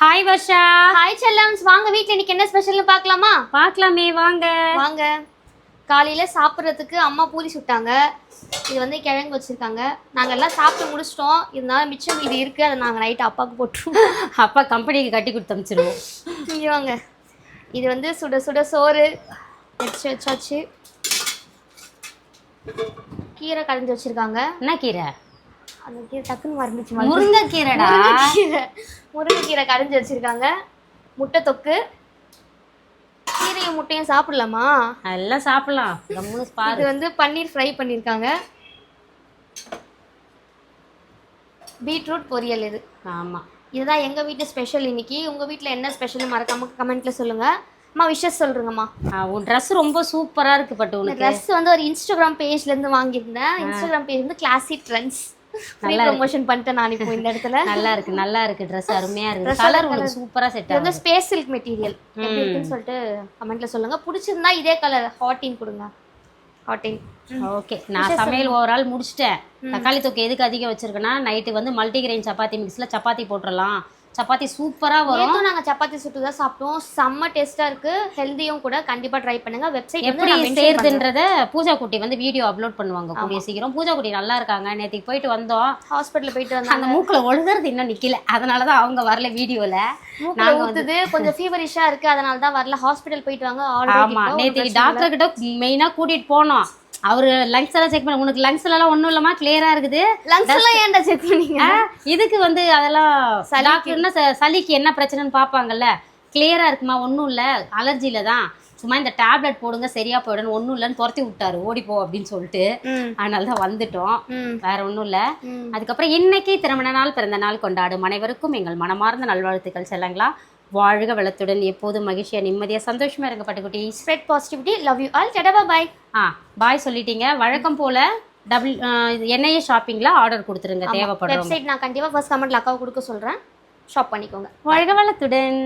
Hi Varsha. Hi செல்லம்ஸ், வாங்க வீட்ல இன்னைக்கு என்ன ஸ்பெஷல்னு பார்க்கலாமா? பார்க்கலாமே, வாங்க வாங்க. காலையில சாப்பிட்றதுக்கு அம்மா பூரி சுட்டாங்க. இது வந்து கிழங்கு வச்சிருக்காங்க. நாங்கள் எல்லாம் சாப்பிட்டு முடிச்சிட்டோம். இதனால மிச்சம் மீதி இருக்குது, அதை நாங்கள் நைட்டு அப்பாவுக்கு போட்டுருவோம். அப்பா கம்பெனிக்கு கட்டி கொடுத்து அனுப்பிச்சிடுவோம். வாங்க. இது வந்து சுட சுட சோறு வச்சாச்சு. கீரை கடைஞ்சி வச்சிருக்காங்க. என்ன கீரை? அந்த கீரை டக்குன்னு மறந்துச்சு. முருங்கைக்கீரைடா. முருங்கைக்கீரை கடைஞ்சி வச்சிருக்காங்க. முட்டை தொக்கு. கீரையும் முட்டையும் சாப்பிடலாமா? எல்லாம் சாப்பிடலாம். இது வந்து பன்னீர் ஃப்ரை பண்ணியிருக்காங்க. பீட்ரூட் பொரியல். இது ஆமாம், இதுதான் எங்கள் வீட்டு ஸ்பெஷல் இன்னைக்கு. உங்கள் வீட்டில் என்ன ஸ்பெஷல் மறக்காம கமெண்ட்டில் சொல்லுங்கள். அம்மா விஷஸ் சொல்கிறேங்கம்மா. உன் ட்ரெஸ் ரொம்ப சூப்பராக இருக்குது. பட் உனக்கு ட்ரெஸ் வந்து ஒரு இன்ஸ்டாகிராம் பேஜ்லேருந்து வாங்கியிருந்தேன். இன்ஸ்டாகிராம் பேஜ் வந்து கிளாசி ட்ரெண்ட்ஸ். நல்லா ப்ரமோஷன் பண்ணிட்டேன் நான் இப்போ இந்த இடத்துல. நல்லா இருக்கு ட்ரெஸ், அருமையாக இருக்குது. கலர் உங்களுக்கு சூப்பராக செட் ஆகுது. வந்து ஸ்பேஸ் சில்க் மெட்டீரியல் எப்படி இருக்குன்னு சொல்லிட்டு கமெண்ட்டில் சொல்லுங்கள். பிடிச்சிருந்தா இதே கலர் ஹாட்டின் கொடுங்க. ஹாட்டின். ஓகே, நான் சமையல் ஓவரால் முடிச்சிட்டேன். தக்காளி தொக்கு எதுக்கு அதிகம் வச்சிருக்கேன்னா, நைட்டு வந்து மல்டிகிரெயின் சப்பாத்தி மிக்ஸில் சப்பாத்தி போட்டுடலாம். சப்பாத்தி சூப்பராக வரும். நாங்கள் சப்பாத்தி சுட்டு தான் சாப்பிட்டோம். செம்ம டேஸ்ட்டாக இருக்குது. ஹெல்த்தியும் கூட. கண்டிப்பாக ட்ரை பண்ணுங்க. வெப்சைட் எப்படி செய்யறதுன்றத பூஜா குட்டி வந்து வீடியோ அப்லோட் பண்ணுவாங்க கூடிய சீக்கிரம். பூஜா குட்டி நல்லா இருக்காங்க. நேற்றுக்கு போயிட்டு வந்தோம், ஹாஸ்பிட்டல் போயிட்டு வந்தாங்க. அந்த மூக்கில் ஒழுகிறது இன்னும் நிற்கல, அதனால தான் அவங்க வரல வீடியோவில். நாங்கள் ஊற்றுது கொஞ்சம் ஃபீவரிஷாக இருக்குது, அதனால தான் வரல. ஹாஸ்பிட்டல் போயிட்டு வாங்க. ஆமாம், நேற்றுக்கு டாக்டர் கிட்ட மெயினாக கூட்டிகிட்டு போனோம். அவரு லங்ஸ் எல்லாம் செக் பண்ண, உனக்கு லங்ஸ் எல்லாம் ஒன்றும் இல்லமா, கிளியரா இருக்குது. லங்ஸ் எல்லாம் ஏன்டா செக் பண்ணீங்க? இதுக்கு வந்து அதெல்லாம் டாக்டர்னா சளிக்கு என்ன பிரச்சனைன்னு பார்ப்பாங்கல்ல. கிளியரா இருக்குமா, ஒன்றும் இல்லை, அலர்ஜியில தான், சும்மா இந்த டேப்லெட் போடுங்க சரியா போயிடும், ஒன்றும் இல்லைன்னு துரத்தி விட்டாரு, ஓடிப்போ அப்படின்னு சொல்லிட்டு. அதனால தான் வந்துட்டோம், வேற ஒன்றும் இல்லை. அதுக்கப்புறம் இன்னைக்கு திருமண நாள், பிறந்த நாள் கொண்டாடும் அனைவருக்கும் எங்கள் மனமார்ந்த நல்வாழ்த்துக்கள். செல்லங்களா, வாழ்க வளத்துடன், எப்போதும் மகிழ்ச்சியா நிம்மதியா சந்தோஷமா இருங்க பட்டுக்குட்டி. Spread positivity. Love you all. Tata bye. பாய் சொல்லிட்டீங்க. வழக்கம் போல NIA ஷாப்பிங்ல ஆர்டர் கொடுத்துருங்க தேவைப்படுறவங்க. வெப்சைட் நான் கண்டிப்பா ஃபர்ஸ்ட் கமெண்ட்ல அக்காவை கொடுக்க சொல்றேன். ஷாப் பண்ணிக்கோங்க. வாழ்க வளத்துடன்.